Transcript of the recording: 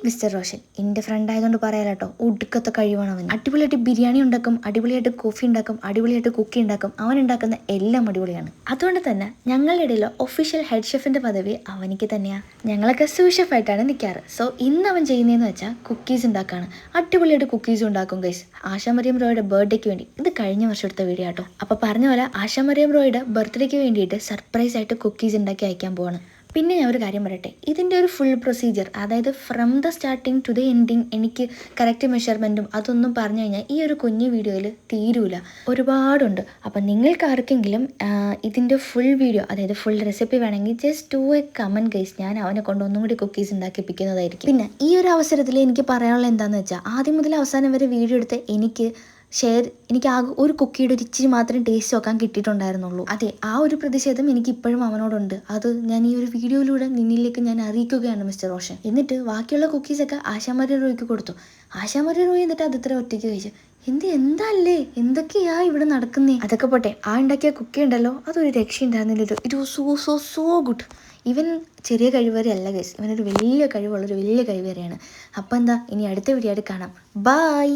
Mister Roshan എൻ്റെ front ആയതുകൊണ്ട് പറയാലോ കേട്ടോ, ഒടുക്കത്തെ കഴിവാണ് അവൻ. അടിപൊളിയായിട്ട് ബിരിയാണി ഉണ്ടാക്കും, അടിപൊളിയായിട്ട് കോഫി ഉണ്ടാക്കും, അടിപൊളിയായിട്ട് കുക്കി ഉണ്ടാക്കും. അവൻ ഉണ്ടാക്കുന്ന എല്ലാം അടിപൊളിയാണ്. അതുകൊണ്ട് തന്നെ ഞങ്ങളുടെ ഇടയിൽ ഒഫീഷ്യൽ ഹെഡ് ഷെഫിൻ്റെ പദവി അവനിക്ക് തന്നെയാണ്. ഞങ്ങളൊക്കെ സൂ ഷെഫായിട്ടാണ് നിൽക്കാറ്. സോ ഇന്ന് അവൻ ചെയ്യുന്നതെന്ന് വെച്ചാൽ കുക്കീസ് ഉണ്ടാക്കുകയാണ്. അടിപൊളിയായിട്ട് കുക്കീസ് ഉണ്ടാക്കും ഗൈസ്. ആശാ മറിയം റോയുടെ ബർത്ത്ഡേക്ക് വേണ്ടി. ഇത് കഴിഞ്ഞ വർഷം എടുത്ത വീഡിയോ കേട്ടോ. അപ്പോൾ പറഞ്ഞ പോലെ ആശാ മറിയം റോയുടെ ബർത്ത്ഡേക്ക് വേണ്ടിയിട്ട് സർപ്രൈസ് ആയിട്ട് കുക്കീസ് ഉണ്ടാക്കി അയക്കാൻ പോവാണ്. പിന്നെ ഞാൻ ഒരു കാര്യം പറയട്ടെ, ഇതിൻ്റെ ഒരു ഫുൾ പ്രൊസീജിയർ, അതായത് from the starting to the ending എനിക്ക് കറക്റ്റ് മെഷർമെൻറ്റും അതൊന്നും പറഞ്ഞു കഴിഞ്ഞാൽ ഈ ഒരു കുഞ്ഞു വീഡിയോയിൽ തീരൂല, ഒരുപാടുണ്ട്. അപ്പം നിങ്ങൾക്ക് ആർക്കെങ്കിലും ഇതിൻ്റെ ഫുൾ വീഡിയോ, അതായത് ഫുൾ റെസിപ്പി വേണമെങ്കിൽ just do A comment guys. ഞാൻ അവനെ കൊണ്ട് ഒന്നും കൂടി കുക്കീസ് ഉണ്ടാക്കിപ്പിക്കുന്നതായിരിക്കും. പിന്നെ ഈ ഒരു അവസരത്തിൽ എനിക്ക് പറയാനുള്ളത് എന്താണെന്ന് വെച്ചാൽ, ആദ്യം മുതൽ അവസാനം വരെ വീഡിയോ എടുത്ത് എനിക്ക് ആകെ ഒരു കുക്കിയുടെ ഒരു ഇച്ചിരി മാത്രമേ ടേസ്റ്റ് നോക്കാൻ കിട്ടിയിട്ടുണ്ടായിരുന്നുള്ളൂ. അതെ, ആ ഒരു പ്രതിഷേധം എനിക്ക് ഇപ്പോഴും അവനോടുണ്ട്. അത് ഞാൻ ഈ ഒരു വീഡിയോയിലൂടെ നിന്നിലേക്ക് ഞാൻ അറിയിക്കുകയാണ് മിസ്റ്റർ റോഷൻ. എന്നിട്ട് ബാക്കിയുള്ള കുക്കീസൊക്കെ ആശാമരി റോയ്ക്ക് കൊടുത്തു. ആശാമരി റോയ് എന്നിട്ട് അത് ഇത്ര ഒറ്റയ്ക്ക് കഴിച്ചു. എന്തല്ലേ, എന്തൊക്കെയാ ഇവിടെ നടക്കുന്നേ? അതൊക്കെ പോട്ടെ, ആ ഉണ്ടാക്കിയ കുക്കി ഉണ്ടല്ലോ, അതൊരു രക്ഷയുണ്ടായിരുന്നില്ലല്ലോ. It was so good. ഇവൻ ചെറിയ കഴിവരെയല്ല ഗൈസ്, ഇവനൊരു വലിയ കഴിവുള്ളൊരു വലിയ കഴിവരെയാണ്. അപ്പം എന്താ, ഇനി അടുത്ത വീഡിയോ ആയിട്ട് കാണാം. ബൈ.